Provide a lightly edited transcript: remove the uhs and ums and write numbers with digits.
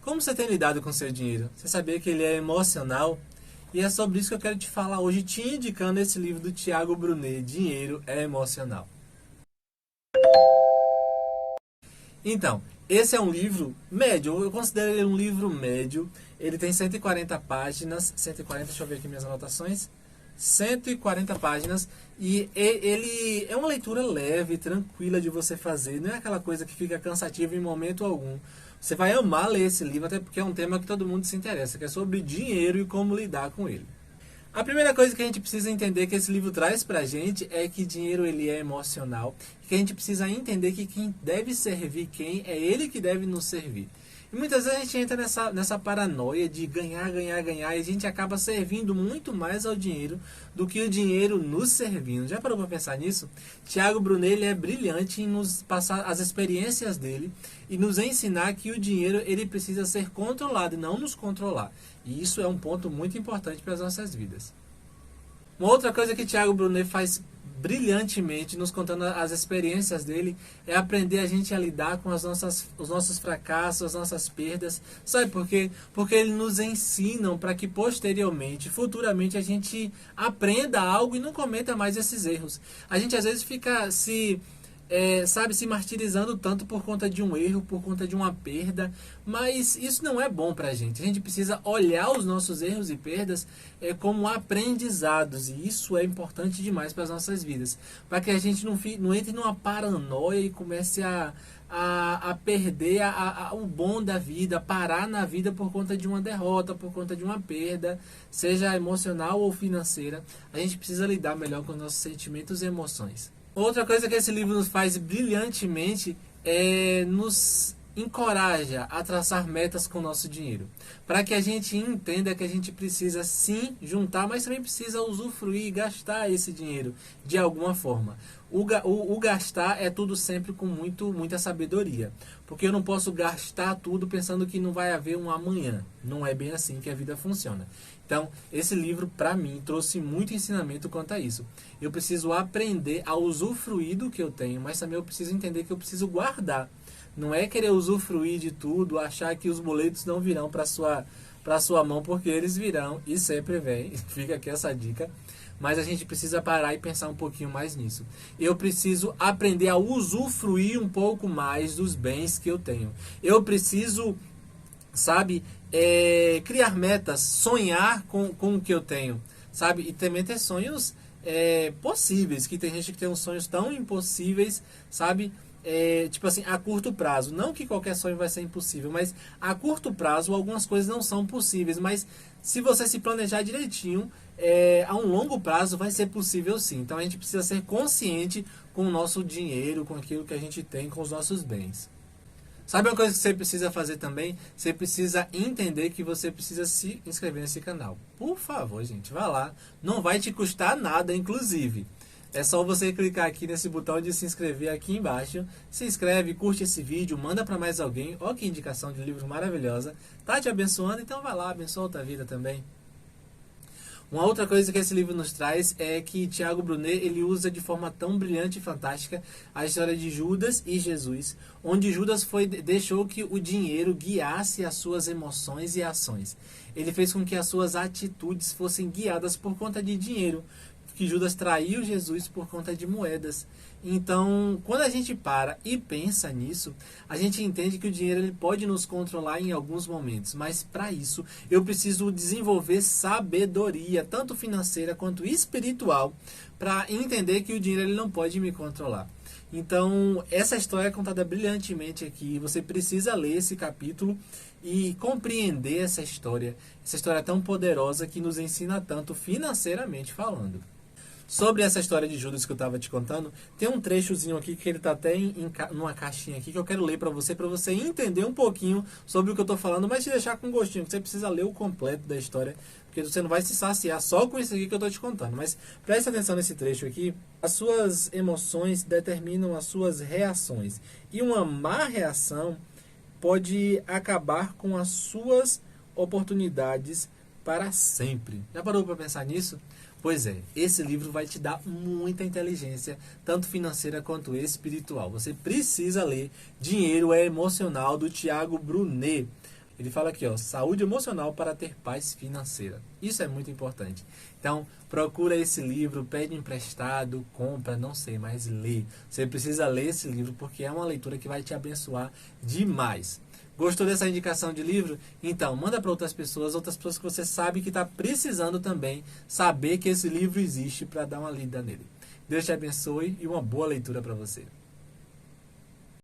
Como você tem lidado com seu dinheiro? Você sabia que ele é emocional? E é sobre isso que eu quero te falar hoje, te indicando esse livro do Tiago Brunet, Dinheiro é Emocional. Então, esse é um livro médio, eu considero ele um livro médio. Ele tem 140 páginas, 140, deixa eu ver aqui minhas anotações. 140 páginas e ele é uma leitura leve, tranquila de você fazer, não é aquela coisa que fica cansativa em momento algum. Você vai amar ler esse livro, até porque é um tema que todo mundo se interessa, que é sobre dinheiro e como lidar com ele. A primeira coisa que a gente precisa entender que esse livro traz pra gente é que dinheiro ele é emocional, que a gente precisa entender que quem deve servir quem é ele que deve nos servir. E muitas vezes a gente entra nessa paranoia de ganhar, ganhar, ganhar, e a gente acaba servindo muito mais ao dinheiro do que o dinheiro nos servindo. Já parou para pensar nisso? Tiago Brunet ele é brilhante em nos passar as experiências dele e nos ensinar que o dinheiro ele precisa ser controlado e não nos controlar. E isso é um ponto muito importante para as nossas vidas. Uma outra coisa que Tiago Brunet faz brilhantemente, nos contando as experiências dele, é aprender a gente a lidar com os nossos fracassos, as nossas perdas. Sabe por quê? Porque ele nos ensinam para que posteriormente, futuramente, a gente aprenda algo e não cometa mais esses erros. A gente às vezes fica se martirizando tanto por conta de um erro, por conta de uma perda, mas isso não é bom pra gente. A gente precisa olhar os nossos erros e perdas como aprendizados, e isso é importante demais para as nossas vidas, para que a gente não entre numa paranoia e comece a perder o bom da vida, parar na vida por conta de uma derrota, por conta de uma perda, seja emocional ou financeira. A gente precisa lidar melhor com os nossos sentimentos e emoções. Outra coisa que esse livro nos faz brilhantemente é nos encoraja a traçar metas com o nosso dinheiro. Para que a gente entenda que a gente precisa sim juntar, mas também precisa usufruir e gastar esse dinheiro de alguma forma. O gastar é tudo sempre com muita sabedoria. Porque eu não posso gastar tudo pensando que não vai haver um amanhã. Não é bem assim que a vida funciona. Então, esse livro, para mim, trouxe muito ensinamento quanto a isso. Eu preciso aprender a usufruir do que eu tenho, mas também eu preciso entender que eu preciso guardar. Não é querer usufruir de tudo, achar que os boletos não virão para sua mão, porque eles virão e sempre vêm. Fica aqui essa dica. Mas a gente precisa parar e pensar um pouquinho mais nisso. Eu preciso aprender a usufruir um pouco mais dos bens que eu tenho. Eu preciso, criar metas, sonhar com o que eu tenho, sabe? E também ter sonhos possíveis, que tem gente que tem uns sonhos tão impossíveis, sabe? Tipo assim, a curto prazo. Não que qualquer sonho vai ser impossível, mas a curto prazo algumas coisas não são possíveis, mas se você se planejar direitinho, a um longo prazo vai ser possível sim. Então a gente precisa ser consciente com o nosso dinheiro, com aquilo que a gente tem, com os nossos bens. Sabe uma coisa que você precisa fazer também? Você precisa entender que você precisa se inscrever nesse canal. Por favor, gente, vá lá. Não vai te custar nada, inclusive. É só você clicar aqui nesse botão de se inscrever aqui embaixo. Se inscreve, curte esse vídeo, manda para mais alguém. Olha que indicação de livro maravilhosa. Tá te abençoando, então vai lá, abençoa a tua vida também. Uma outra coisa que esse livro nos traz é que Tiago Brunet ele usa de forma tão brilhante e fantástica a história de Judas e Jesus, onde Judas deixou que o dinheiro guiasse as suas emoções e ações. Ele fez com que as suas atitudes fossem guiadas por conta de dinheiro, que Judas traiu Jesus por conta de moedas. Então, quando a gente para e pensa nisso, a gente entende que o dinheiro ele pode nos controlar em alguns momentos, mas para isso eu preciso desenvolver sabedoria, tanto financeira quanto espiritual, para entender que o dinheiro ele não pode me controlar. Então, essa história é contada brilhantemente aqui. Você precisa ler esse capítulo e compreender essa história tão poderosa que nos ensina tanto financeiramente falando. Sobre essa história de Judas que eu estava te contando, tem um trechozinho aqui que ele está até numa caixinha aqui que eu quero ler para você entender um pouquinho sobre o que eu estou falando, mas te deixar com gostinho, que você precisa ler o completo da história, porque você não vai se saciar só com isso aqui que eu estou te contando. Mas preste atenção nesse trecho aqui. As suas emoções determinam as suas reações, e uma má reação pode acabar com as suas oportunidades para sempre. Já parou para pensar nisso? Pois é, esse livro vai te dar muita inteligência, tanto financeira quanto espiritual. Você precisa ler Dinheiro é Emocional, do Tiago Brunet. Ele fala aqui, ó, saúde emocional para ter paz financeira. Isso é muito importante. Então, procura esse livro, pede emprestado, compra, não sei, mas lê. Você precisa ler esse livro porque é uma leitura que vai te abençoar demais. Gostou dessa indicação de livro? Então, manda para outras pessoas que você sabe que está precisando também saber que esse livro existe para dar uma lida nele. Deus te abençoe e uma boa leitura para você.